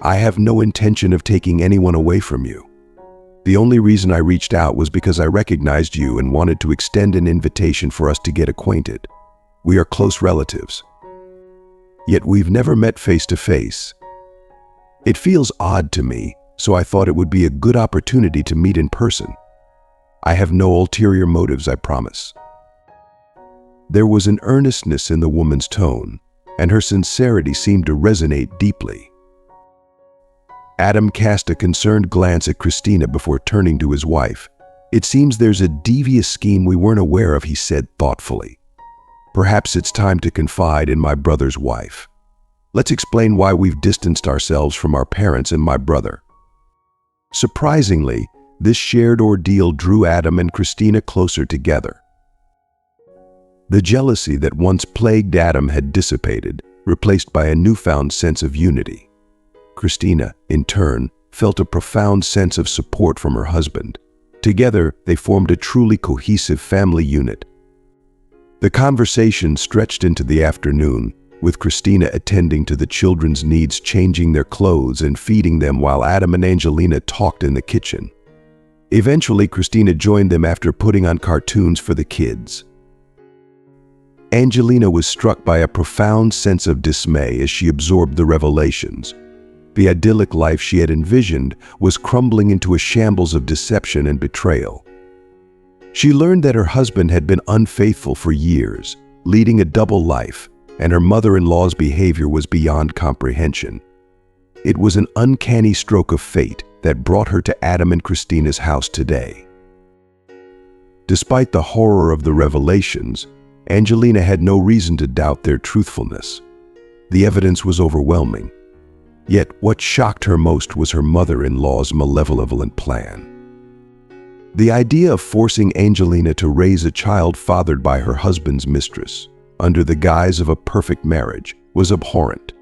I have no intention of taking anyone away from you. The only reason I reached out was because I recognized you and wanted to extend an invitation for us to get acquainted. We are close relatives. Yet we've never met face to face. It feels odd to me, so I thought it would be a good opportunity to meet in person. I have no ulterior motives, I promise." There was an earnestness in the woman's tone, and her sincerity seemed to resonate deeply. Adam cast a concerned glance at Christina before turning to his wife. "It seems there's a devious scheme we weren't aware of," he said thoughtfully. "Perhaps it's time to confide in my brother's wife. Let's explain why we've distanced ourselves from our parents and my brother." Surprisingly, this shared ordeal drew Adam and Christina closer together. The jealousy that once plagued Adam had dissipated, replaced by a newfound sense of unity. Christina, in turn, felt a profound sense of support from her husband. Together, they formed a truly cohesive family unit. The conversation stretched into the afternoon, with Christina attending to the children's needs, changing their clothes and feeding them, while Adam and Angelina talked in the kitchen. Eventually, Christina joined them after putting on cartoons for the kids. Angelina was struck by a profound sense of dismay as she absorbed the revelations. The idyllic life she had envisioned was crumbling into a shambles of deception and betrayal. She learned that her husband had been unfaithful for years, leading a double life, and her mother-in-law's behavior was beyond comprehension. It was an uncanny stroke of fate that brought her to Adam and Christina's house today. Despite the horror of the revelations, Angelina had no reason to doubt their truthfulness. The evidence was overwhelming. Yet what shocked her most was her mother-in-law's malevolent plan. The idea of forcing Angelina to raise a child fathered by her husband's mistress, under the guise of a perfect marriage, was abhorrent.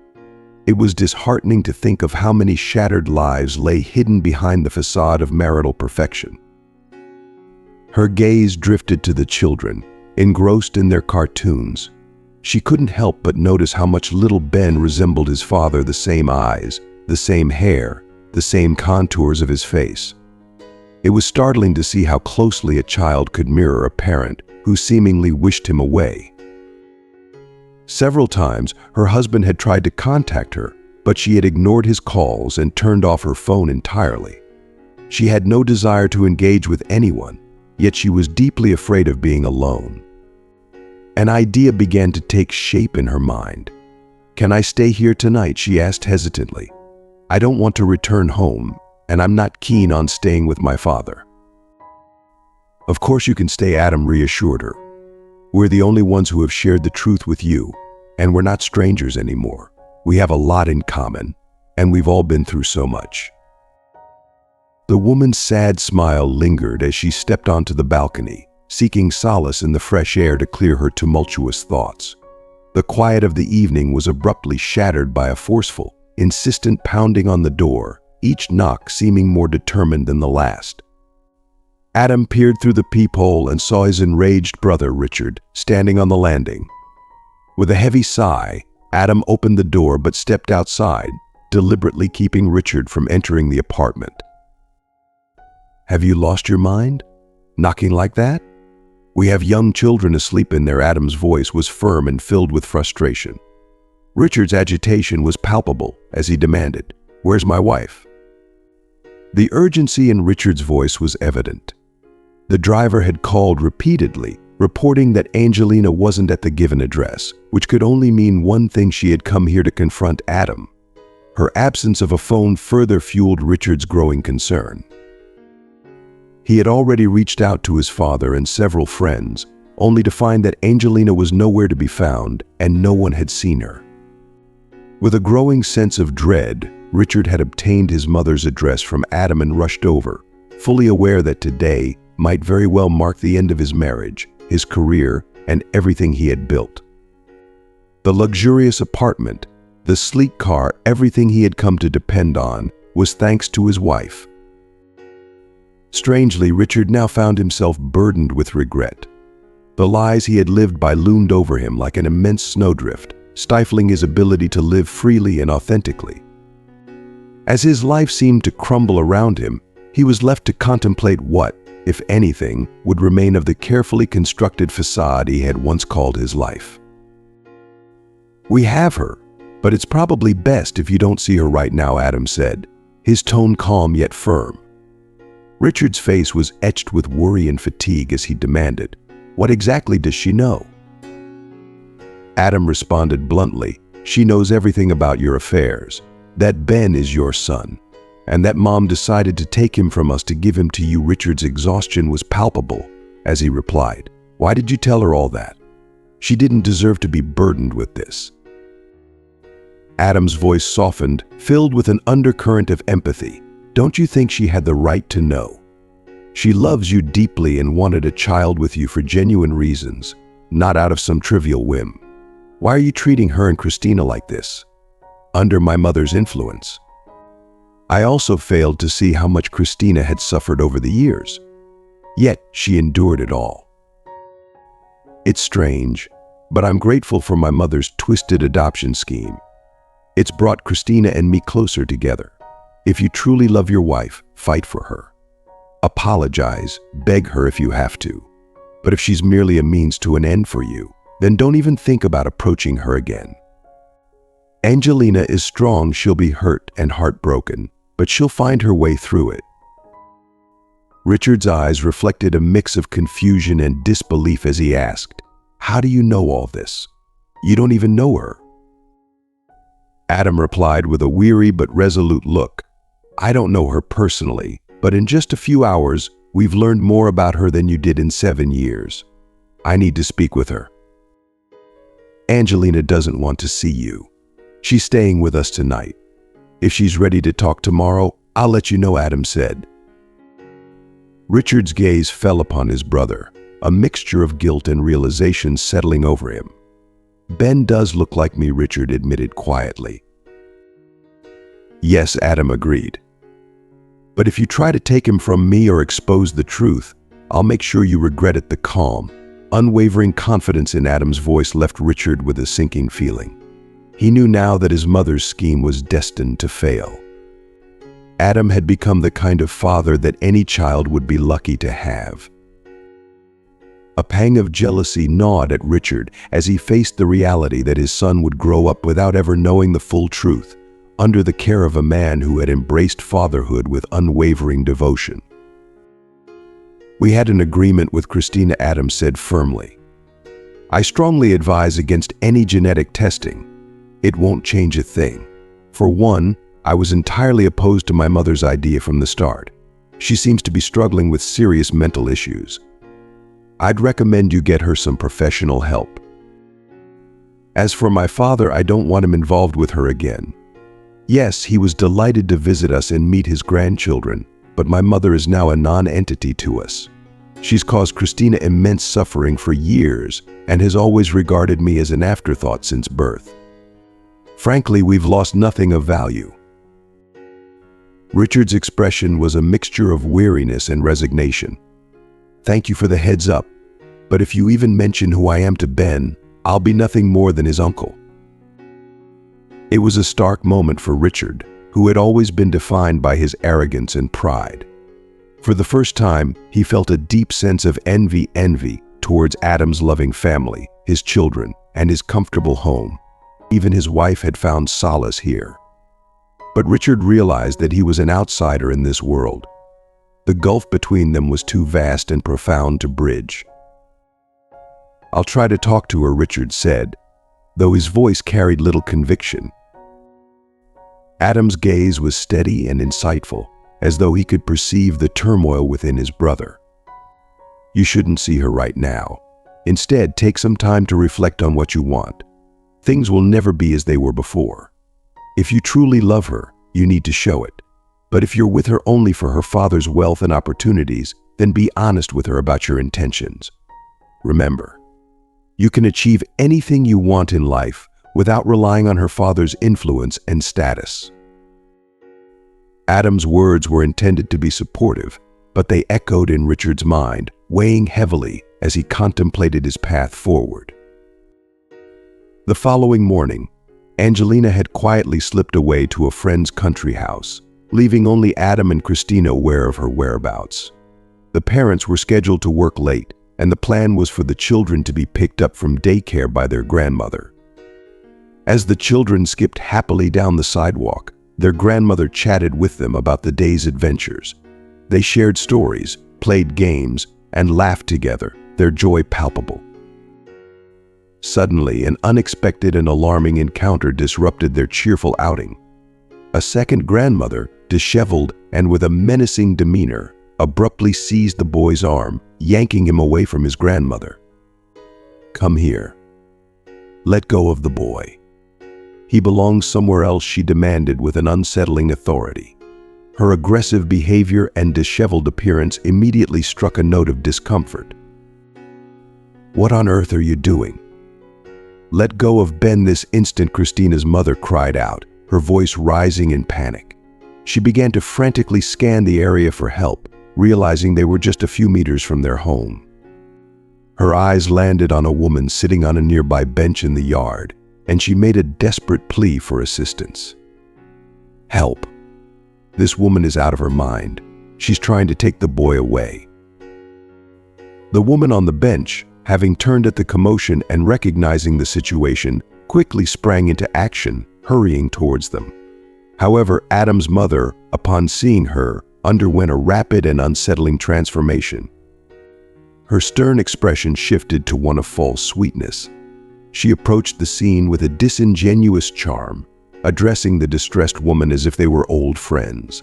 It was disheartening to think of how many shattered lives lay hidden behind the facade of marital perfection. Her gaze drifted to the children, engrossed in their cartoons. She couldn't help but notice how much little Ben resembled his father, the same eyes, the same hair, the same contours of his face. It was startling to see how closely a child could mirror a parent who seemingly wished him away. Several times, her husband had tried to contact her, but she had ignored his calls and turned off her phone entirely. She had no desire to engage with anyone, yet she was deeply afraid of being alone. An idea began to take shape in her mind. "Can I stay here tonight?" she asked hesitantly. "I don't want to return home, and I'm not keen on staying with my father." "Of course you can stay," Adam reassured her. "We're the only ones who have shared the truth with you, and we're not strangers anymore. We have a lot in common, and we've all been through so much." The woman's sad smile lingered as she stepped onto the balcony, seeking solace in the fresh air to clear her tumultuous thoughts. The quiet of the evening was abruptly shattered by a forceful, insistent pounding on the door, each knock seeming more determined than the last. Adam peered through the peephole and saw his enraged brother, Richard, standing on the landing. With a heavy sigh, Adam opened the door but stepped outside, deliberately keeping Richard from entering the apartment. "Have you lost your mind? Knocking like that? We have young children asleep in there." Adam's voice was firm and filled with frustration. Richard's agitation was palpable as he demanded, "Where's my wife?" The urgency in Richard's voice was evident. The driver had called repeatedly, reporting that Angelina wasn't at the given address, which could only mean one thing: she had come here to confront Adam. Her absence of a phone further fueled Richard's growing concern. He had already reached out to his father and several friends, only to find that Angelina was nowhere to be found and no one had seen her. With a growing sense of dread, Richard had obtained his mother's address from Adam and rushed over, fully aware that today might very well mark the end of his marriage, his career, and everything he had built. The luxurious apartment, the sleek car, everything he had come to depend on, was thanks to his wife. Strangely, Richard now found himself burdened with regret. The lies he had lived by loomed over him like an immense snowdrift, stifling his ability to live freely and authentically. As his life seemed to crumble around him, he was left to contemplate what, if anything, would remain of the carefully constructed facade he had once called his life. "We have her, but it's probably best if you don't see her right now," Adam said, his tone calm yet firm. Richard's face was etched with worry and fatigue as he demanded, "What exactly does she know?" Adam responded bluntly, "She knows everything about your affairs, that Ben is your son, and that Mom decided to take him from us to give him to you." Richard's exhaustion was palpable as he replied, "Why did you tell her all that? She didn't deserve to be burdened with this." Adam's voice softened, filled with an undercurrent of empathy. "Don't you think she had the right to know? She loves you deeply and wanted a child with you for genuine reasons, not out of some trivial whim. Why are you treating her and Christina like this? Under my mother's influence." I also failed to see how much Christina had suffered over the years. Yet she endured it all. It's strange, but I'm grateful for my mother's twisted adoption scheme. It's brought Christina and me closer together. If you truly love your wife, fight for her. Apologize, beg her if you have to. But if she's merely a means to an end for you, then don't even think about approaching her again. Angelina is strong. She'll be hurt and heartbroken, but she'll find her way through it." Richard's eyes reflected a mix of confusion and disbelief as he asked, "How do you know all this? You don't even know her." Adam replied with a weary but resolute look, "I don't know her personally, but in just a few hours, we've learned more about her than you did in 7 years. I need to speak with her. Angelina doesn't want to see you. She's staying with us tonight. If she's ready to talk tomorrow, I'll let you know," Adam said. Richard's gaze fell upon his brother, a mixture of guilt and realization settling over him. "Ben does look like me," Richard admitted quietly. "Yes," Adam agreed. "But if you try to take him from me or expose the truth, I'll make sure you regret it." The calm, unwavering confidence in Adam's voice left Richard with a sinking feeling. He knew now that his mother's scheme was destined to fail. Adam had become the kind of father that any child would be lucky to have. A pang of jealousy gnawed at Richard as he faced the reality that his son would grow up without ever knowing the full truth, under the care of a man who had embraced fatherhood with unwavering devotion. "We had an agreement with Christina," Adam said firmly. "I strongly advise against any genetic testing. It won't change a thing. For one, I was entirely opposed to my mother's idea from the start. She seems to be struggling with serious mental issues. I'd recommend you get her some professional help. As for my father, I don't want him involved with her again. Yes, he was delighted to visit us and meet his grandchildren, but my mother is now a non-entity to us. She's caused Christina immense suffering for years and has always regarded me as an afterthought since birth. Frankly, we've lost nothing of value." Richard's expression was a mixture of weariness and resignation. "Thank you for the heads up, but if you even mention who I am to Ben, I'll be nothing more than his uncle." It was a stark moment for Richard, who had always been defined by his arrogance and pride. For the first time, he felt a deep sense of envy towards Adam's loving family, his children, and his comfortable home. Even his wife had found solace here. But Richard realized that he was an outsider in this world. The gulf between them was too vast and profound to bridge. "I'll try to talk to her," Richard said, though his voice carried little conviction. Adam's gaze was steady and insightful, as though he could perceive the turmoil within his brother. "You shouldn't see her right now. Instead, take some time to reflect on what you want. Things will never be as they were before. If you truly love her, you need to show it. But if you're with her only for her father's wealth and opportunities, then be honest with her about your intentions. Remember, you can achieve anything you want in life without relying on her father's influence and status." Adam's words were intended to be supportive, but they echoed in Richard's mind, weighing heavily as he contemplated his path forward. The following morning, Angelina had quietly slipped away to a friend's country house, leaving only Adam and Christina aware of her whereabouts. The parents were scheduled to work late, and the plan was for the children to be picked up from daycare by their grandmother. As the children skipped happily down the sidewalk, their grandmother chatted with them about the day's adventures. They shared stories, played games, and laughed together, their joy palpable. Suddenly, an unexpected and alarming encounter disrupted their cheerful outing. A second grandmother, disheveled and with a menacing demeanor, abruptly seized the boy's arm, yanking him away from his grandmother. "Come here. Let go of the boy. He belongs somewhere else," she demanded with an unsettling authority. Her aggressive behavior and disheveled appearance immediately struck a note of discomfort. "What on earth are you doing? Let go of Ben this instant," Christina's mother cried out, her voice rising in panic. She began to frantically scan the area for help, realizing they were just a few meters from their home. Her eyes landed on a woman sitting on a nearby bench in the yard, and she made a desperate plea for assistance. "Help. This woman is out of her mind. She's trying to take the boy away." The woman on the bench, having turned at the commotion and recognizing the situation, quickly sprang into action, hurrying towards them. However, Adam's mother, upon seeing her, underwent a rapid and unsettling transformation. Her stern expression shifted to one of false sweetness. She approached the scene with a disingenuous charm, addressing the distressed woman as if they were old friends.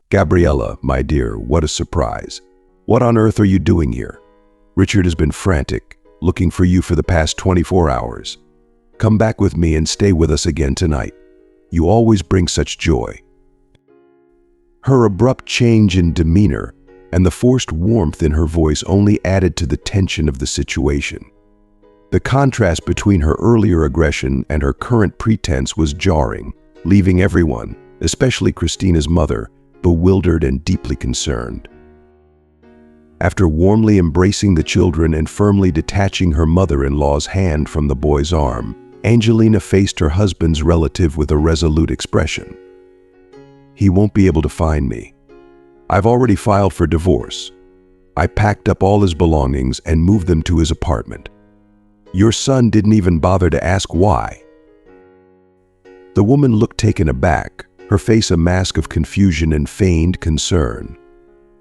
"Gabriella, my dear, what a surprise. What on earth are you doing here? Richard has been frantic, looking for you for the past 24 hours. Come back with me and stay with us again tonight. You always bring such joy." Her abrupt change in demeanor and the forced warmth in her voice only added to the tension of the situation. The contrast between her earlier aggression and her current pretense was jarring, leaving everyone, especially Christina's mother, bewildered and deeply concerned. After warmly embracing the children and firmly detaching her mother-in-law's hand from the boy's arm, Angelina faced her husband's relative with a resolute expression. "He won't be able to find me. I've already filed for divorce. I packed up all his belongings and moved them to his apartment. Your son didn't even bother to ask why." The woman looked taken aback, her face a mask of confusion and feigned concern.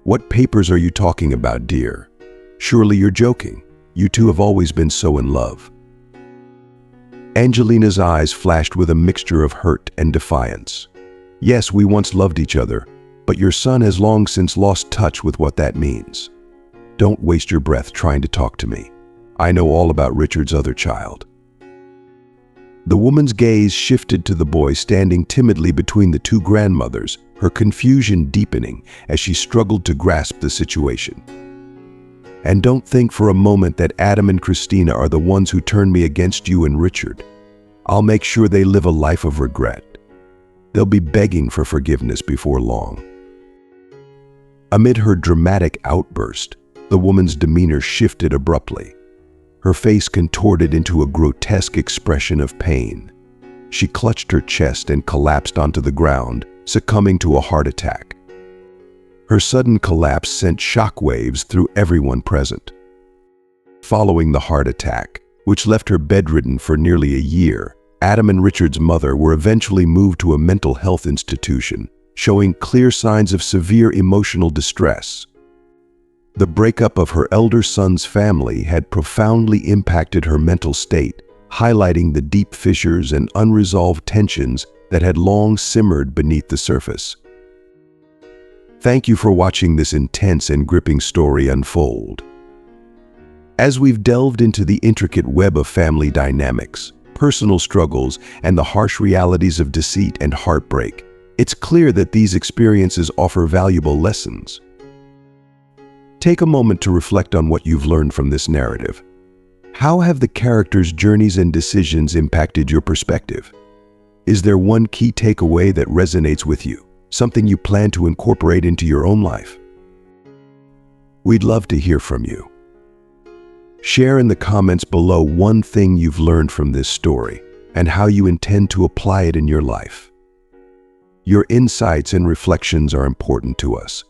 "What papers are you talking about, dear? Surely you're joking. You two have always been so in love." Angelina's eyes flashed with a mixture of hurt and defiance. "Yes, we once loved each other, but your son has long since lost touch with what that means. Don't waste your breath trying to talk to me. I know all about Richard's other child." The woman's gaze shifted to the boy standing timidly between the two grandmothers, her confusion deepening as she struggled to grasp the situation. "And don't think for a moment that Adam and Christina are the ones who turned me against you and Richard. I'll make sure they live a life of regret. They'll be begging for forgiveness before long." Amid her dramatic outburst, the woman's demeanor shifted abruptly. Her face contorted into a grotesque expression of pain. She clutched her chest and collapsed onto the ground, succumbing to a heart attack. Her sudden collapse sent shockwaves through everyone present. Following the heart attack, which left her bedridden for nearly a year, Adam and Richard's mother were eventually moved to a mental health institution, showing clear signs of severe emotional distress. The breakup of her elder son's family had profoundly impacted her mental state, highlighting the deep fissures and unresolved tensions that had long simmered beneath the surface. Thank you for watching this intense and gripping story unfold. As we've delved into the intricate web of family dynamics, personal struggles, and the harsh realities of deceit and heartbreak, it's clear that these experiences offer valuable lessons. Take a moment to reflect on what you've learned from this narrative. How have the characters' journeys and decisions impacted your perspective? Is there one key takeaway that resonates with you, something you plan to incorporate into your own life? We'd love to hear from you. Share in the comments below one thing you've learned from this story and how you intend to apply it in your life. Your insights and reflections are important to us.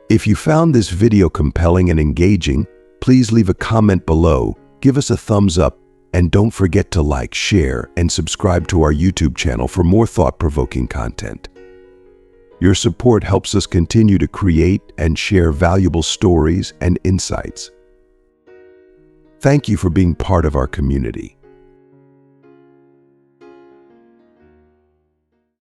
If you found this video compelling and engaging, please leave a comment below, give us a thumbs up, and don't forget to like, share, and subscribe to our YouTube channel for more thought-provoking content. Your support helps us continue to create and share valuable stories and insights. Thank you for being part of our community.